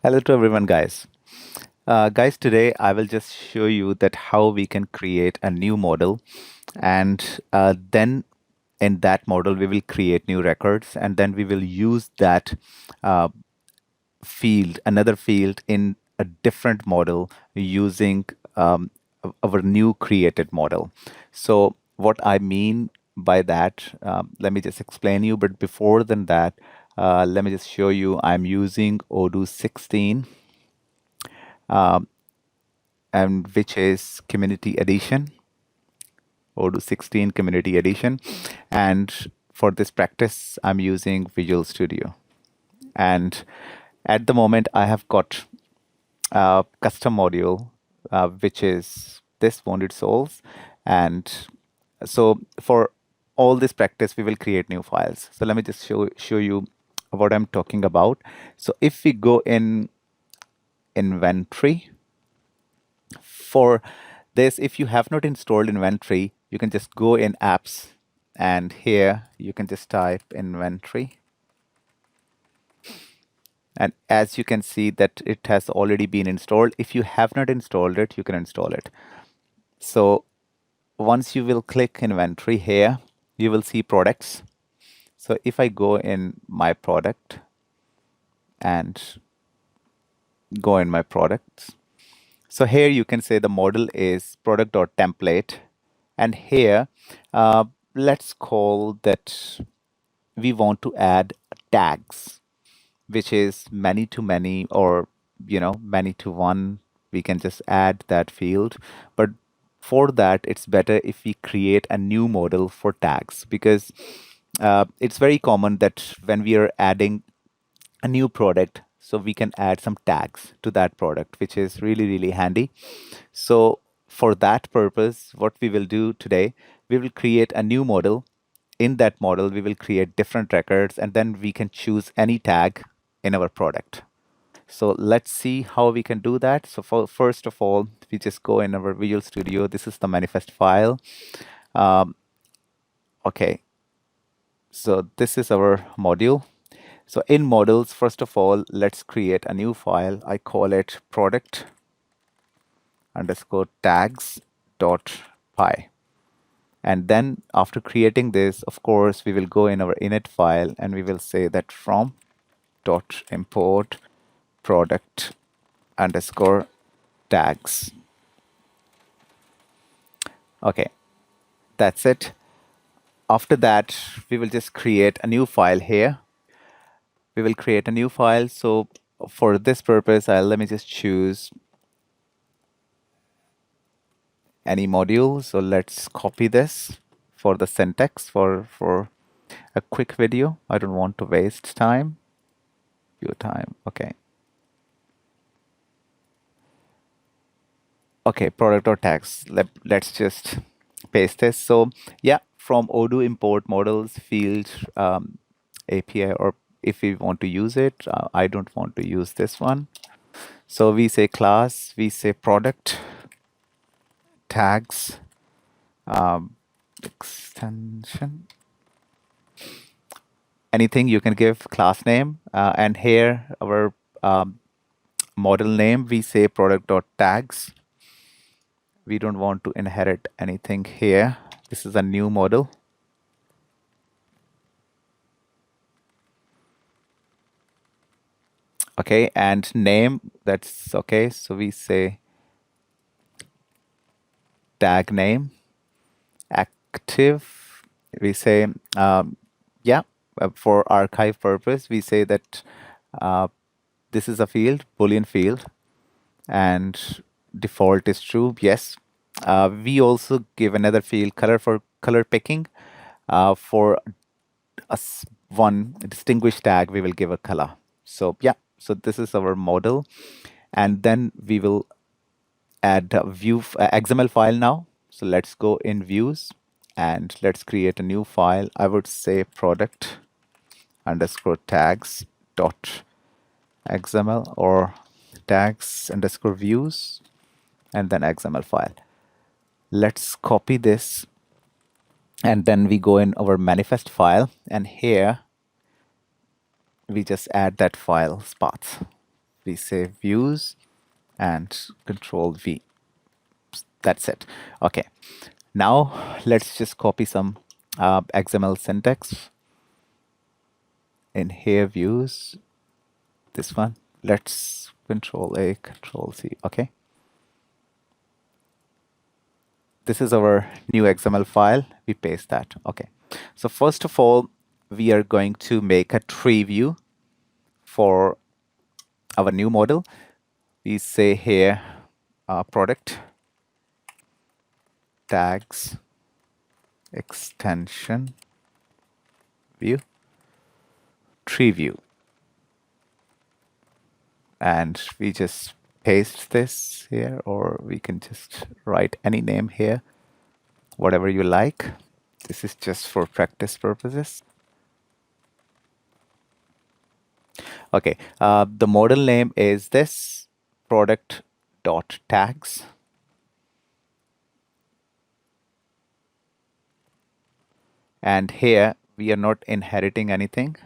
Hello to everyone, guys. Guys, today I will just show you that how we can create a new model, and then in that model we will create new records, and then we will use that uh, another field in a different model using our new created model. So what I mean by that, let me just explain you. But before than that, let me just show you. I'm using Odoo 16. And which is Community Edition, Odoo 16 Community Edition. And for this practice, I'm using Visual Studio. And at the moment, I have got a custom module, which is this Wounded Souls. And so for all this practice, we will create new files. So let me just show you what I'm talking about. So if we go in inventory, for this, if you have not installed inventory, you can just go in apps, and here you can just type inventory. And as you can see that it has already been installed. If you have not installed it, you can install it. So once you will click inventory here, you will see products. So if I go in my product and go in my products, so here you can say the model is product.template. And here, let's call that we want to add tags, which is many-to-many, or many-to-one. We can just add that field. But for that, it's better if we create a new model for tags, because it's very common that when we are adding a new product, so we can add some tags to that product, which is really, really handy. So for that purpose, what we will do today, we will create a new model. In that model, we will create different records, and then we can choose any tag in our product. So let's see how we can do that. So first of all, we just go in our Visual Studio. This is the manifest file. Okay, so this is our module. So in models, first of all, let's create a new file. I call it product underscore tags dot py. And then after creating this, of course, we will go in our init file and we will say that from dot import product underscore tags. Okay, that's it. After that, we will just create a new file here. We will create a new file. So for this purpose, let me just choose any module. So let's copy this for the syntax for a quick video. I don't want to waste your time. Okay, product or tags. Let's just paste this. So yeah, from Odoo import models field API, or if we want to use it, I don't want to use this one. So we say class, we say product tags extension. Anything you can give class name, and here our model name, we say product.tags. We don't want to inherit anything here. This is a new model. Okay, and name, that's okay. So we say tag name. Active, we say, for archive purpose, we say that this is a field, Boolean field, and default is true. Yes. We also give another field, color, for color picking. For one distinguished tag, we will give a color. So yeah, so this is our model. And then we will add a view XML file now. So let's go in views and let's create a new file. I would say product underscore tags dot XML, or tags underscore views, and then XML file. Let's copy this, and then we go in our manifest file, and here we just add that file's path. we say views and Control V. That's it. Okay. Now let's just copy some XML syntax in here views. This one. Let's Control A, Control C. Okay. This is our new XML file. We paste that. Okay. So first of all, we are going to make a tree view for our new model. We say here product tags extension view tree view, and we just paste this here, or we can just write any name here, whatever you like. This is just for practice purposes. Okay, the model name is this product dot tags, and here we are not inheriting anything,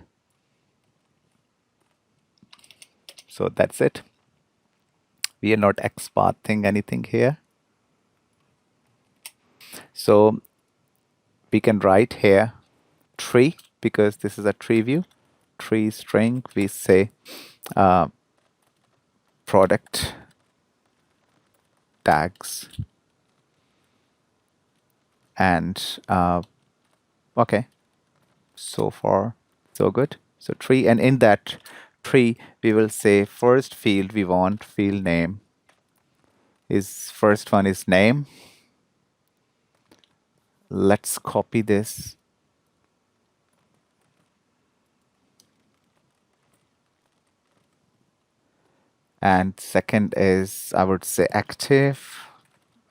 so that's it. We are not exporting anything here, so we can write here tree, because this is a tree view. Tree string, we say product tags, and okay, so far so good. So tree, and in that tree we will say first field we want field name is, first one is name. Let's copy this and second is, I would say, active,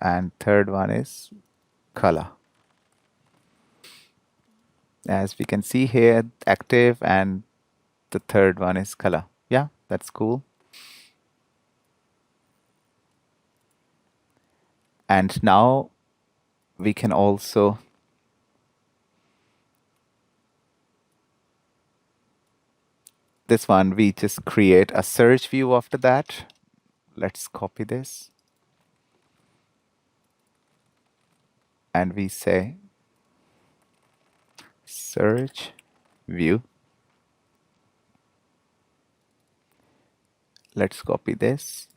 and third one is color. As we can see here, active, and the third one is color. Yeah, that's cool. And now we can also this one, we just create a search view after that. Let's copy this and we say search view. Let's copy this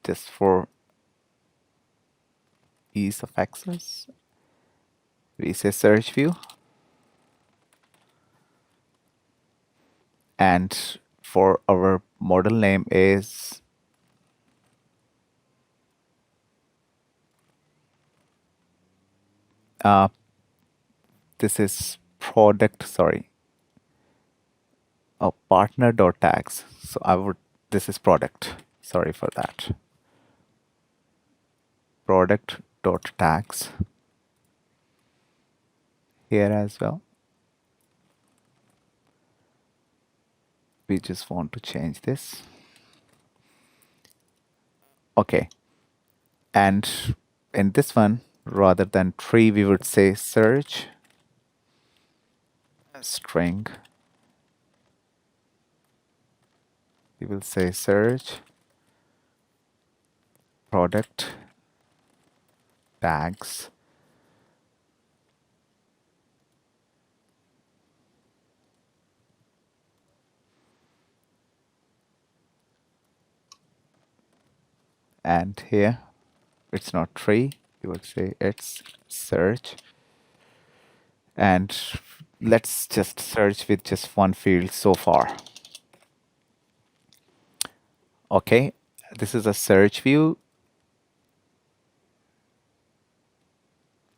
just for ease of access. We say search view, and for our model name is this is product, sorry, partner dot tags. So I would, this is product, sorry for that, product dot tags here as well. We just want to change this. Okay, and in this one, rather than tree, we would say search string. We will say search product tags and here it's not tree, we would say it's search, and let's just search with just one field so far. Okay, this is a search view,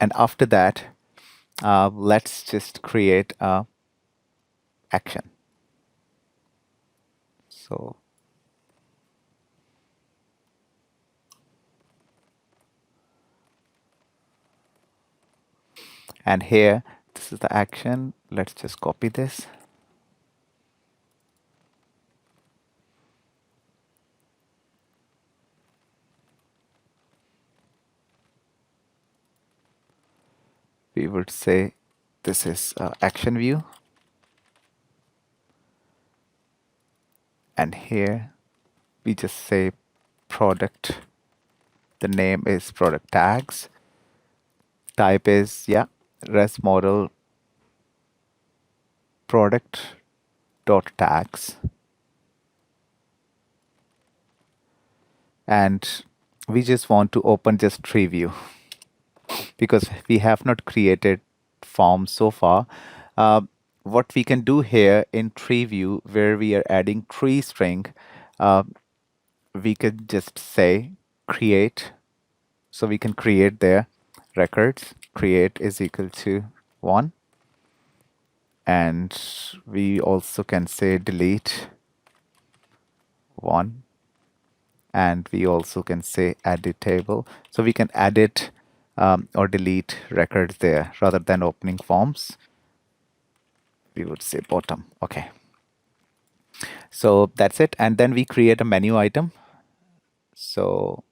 and after that let's just create a action. So and here this is the action. Let's just copy this. We would say this is action view, and here we just say product. The name is product tags. Type is, yeah, REST model product dot tags. And we just want to open just tree view because we have not created form so far. What we can do here in tree view, where we are adding tree string, we could just say create. So we can create there records. Create is equal to 1. And we also can say delete 1. And we also can say edit table. So we can edit or delete records there rather than opening forms. We would say bottom. Okay. So that's it. And then we create a menu item. So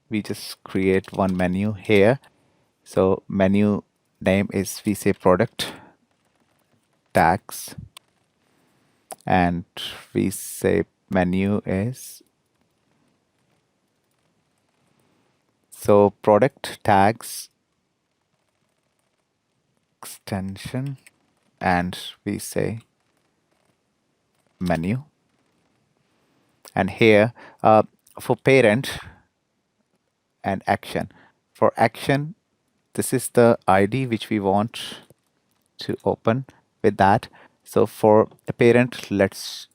we just create one menu here. So menu name is, we say product tags. And we say menu is, so product tags extension, and we say menu. And here for parent and action, for action, this is the ID which we want to open with that. So for the parent, let's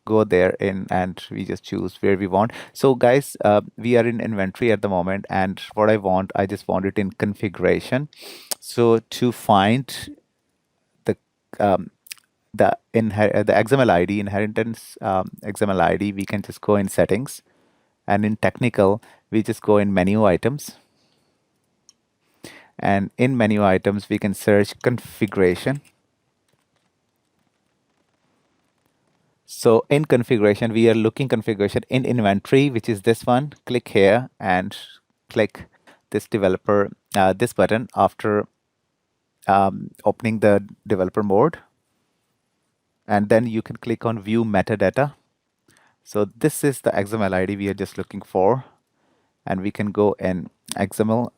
go there in and we just choose where we want. So guys, we are in inventory at the moment, and what I just want it in configuration. So to find the the XML ID, inheritance XML ID, we can just go in settings, and in technical, we just go in menu items. And in menu items, we can search configuration. So in configuration, we are looking configuration in inventory, which is this one. Click here and click this developer, this button after opening the developer mode. And then you can click on view metadata. So this is the XML ID we are just looking for. And we can go in XML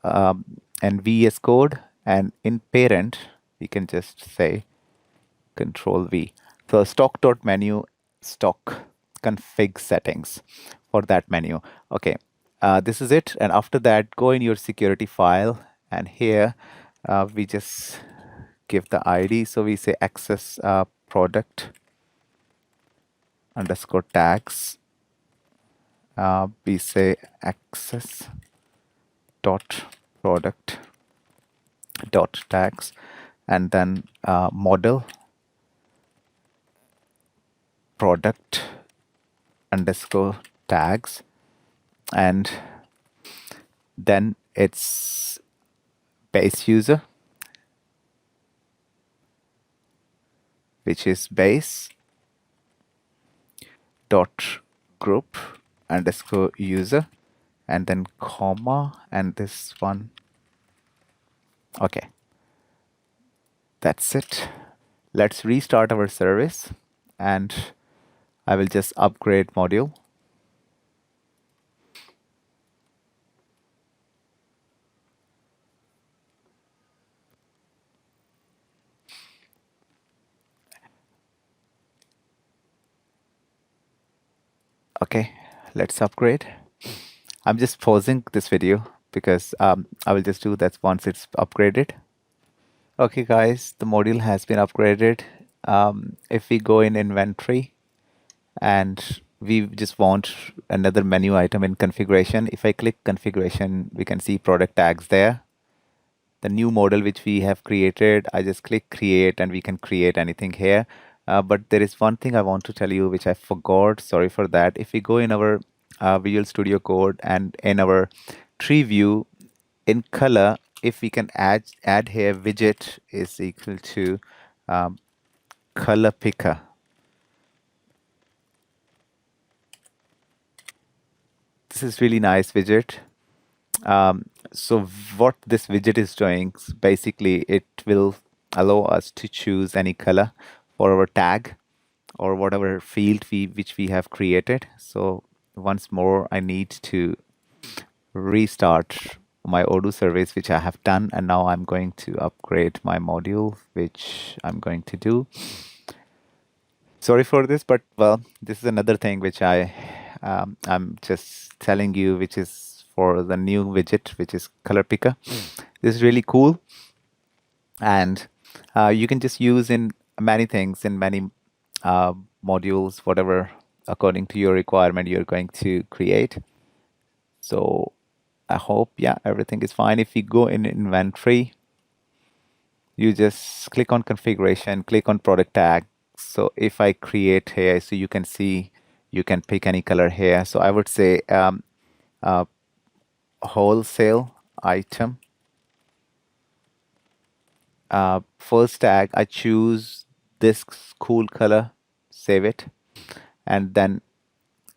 and VS Code, and in parent, we can just say Control V. So stock.menu, stock config settings for that menu. Okay, this is it. And after that, go in your security file, and here we just give the ID. So we say access product underscore tags. We say access dot product dot tags, and then model product underscore tags, and then it's base user, which is base dot group underscore user, and then comma, and this one. Okay, that's it. Let's restart our service, and I will just upgrade module. Okay, let's upgrade. I'm just pausing this video because I will just do that once it's upgraded. Okay, guys, the module has been upgraded. If we go in inventory and we just want another menu item in configuration, if I click configuration, we can see product tags there. The new model which we have created, I just click create and we can create anything here. But there is one thing I want to tell you which I forgot. Sorry for that. If we go in our Visual Studio Code and in our tree view in color, if we can add here widget is equal to color picker. This is really nice widget. So what this widget is doing, basically it will allow us to choose any color for our tag or whatever field which we have created. So once more, I need to restart my Odoo service, which I have done. And now I'm going to upgrade my module, which I'm going to do. Sorry for this, but well, this is another thing which I'm just telling you, which is for the new widget, which is color picker. This is really cool, and you can just use in many things, in many modules, whatever according to your requirement you're going to create. So I hope, yeah, everything is fine. If you go in inventory, you just click on configuration, click on product tag. So if I create here, so you can see, you can pick any color here. So I would say wholesale item. First tag, I choose this cool color, save it, and then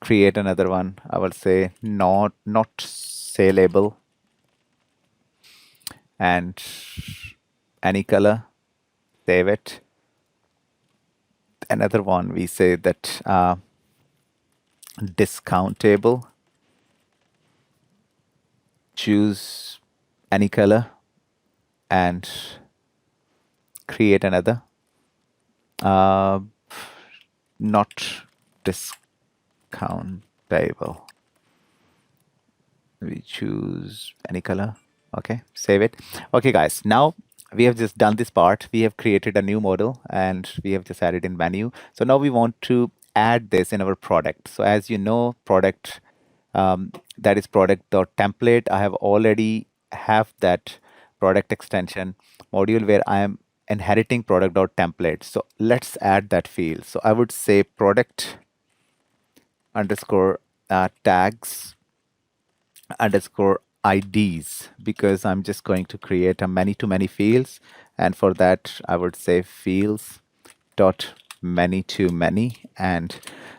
create another one. I will say not saleable, and any color, save it. Another one, we say that discountable, choose any color and create another. Not discountable. We choose any color. Okay, save it. Okay, guys, now we have just done this part. We have created a new model and we have just added in menu. So now we want to add this in our product. So as you know, product, that is product.template. I have already have that product extension module where I am inheriting product.template. So let's add that field. So I would say product underscore tags underscore IDs, because I'm just going to create a many-to-many fields. And for that, I would say fields dot many-to-many and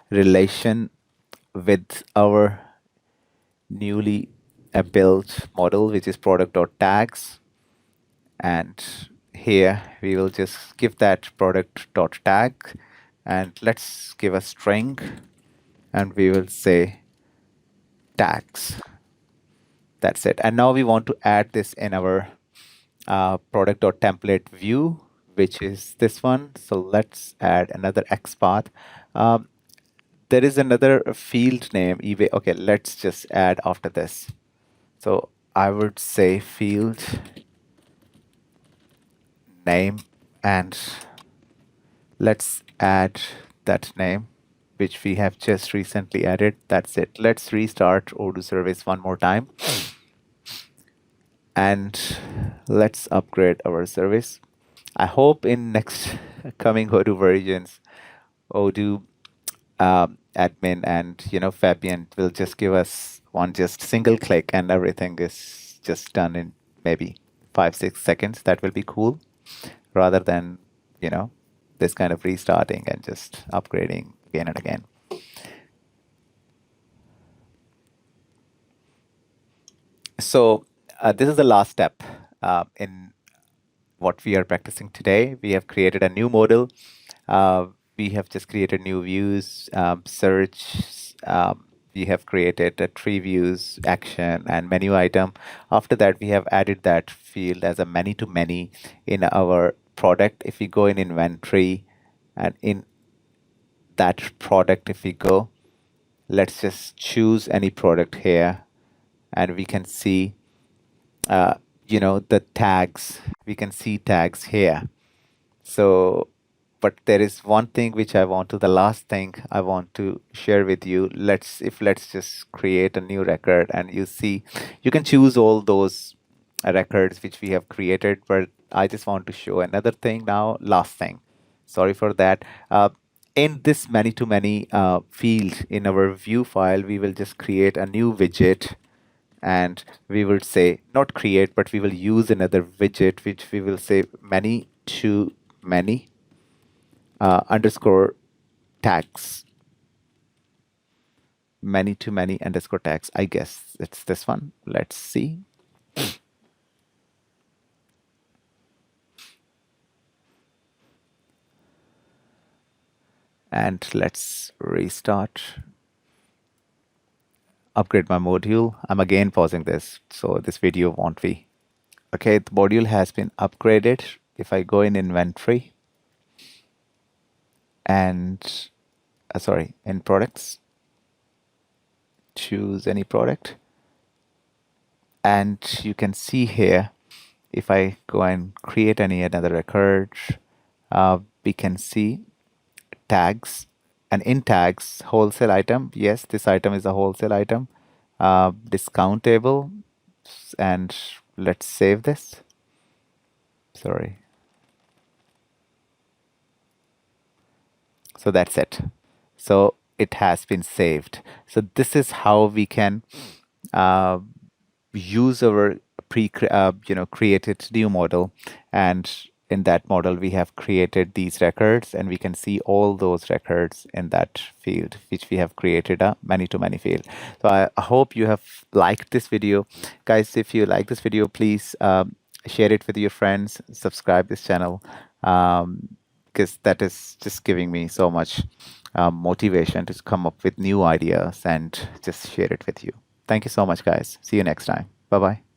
relation with our newly built model, which is product.tags. And here we will just give that product.tag, and let's give a string, and we will say tags. That's it. And now we want to add this in our product.template view, which is this one. So let's add another XPath. There is another field name, eBay. Okay, let's just add after this. So I would say field name, and let's add that name, which we have just recently added. That's it. Let's restart Odoo service one more time. And let's upgrade our service. I hope in next coming Odoo versions, Odoo admin and Fabian will just give us one just single click and everything is just done in maybe 5-6 seconds. That will be cool, rather than this kind of restarting and just upgrading again and again. So this is the last step in what we are practicing today. We have created a new model. We have just created new views, search. We have created a tree views, action, and menu item. After that, we have added that field as a many-to-many in our product. If we go in inventory and in that product, if we go, let's just choose any product here, and we can see the tags. We can see tags here. So, but there is one thing which I want to, the last thing I want to share with you. Let's just create a new record, and you see, you can choose all those records which we have created, but I just want to show another thing now, last thing. Sorry for that. In this many-to-many field in our view file, we will just create a new widget, and we will say not create, but we will use another widget, which we will say many-to-many underscore tags. Many-to-many underscore tags. I guess it's this one. Let's see. And let's restart. upgrade my module. I'm again pausing this, so this video won't be. Okay, the module has been upgraded. If I go in inventory and, in products, choose any product. And you can see here, if I go and create another record, we can see tags. And in tags, wholesale item. Yes, this item is a wholesale item. Discountable. And let's save this. Sorry. So that's it. So it has been saved. So this is how we can use our created new model, and in that model we have created these records, and we can see all those records in that field which we have created a many-to-many field. So I hope you have liked this video, guys. If you like this video, please share it with your friends, subscribe this channel, because that is just giving me so much motivation to come up with new ideas and just share it with you. Thank you so much, guys. See you next time. Bye bye.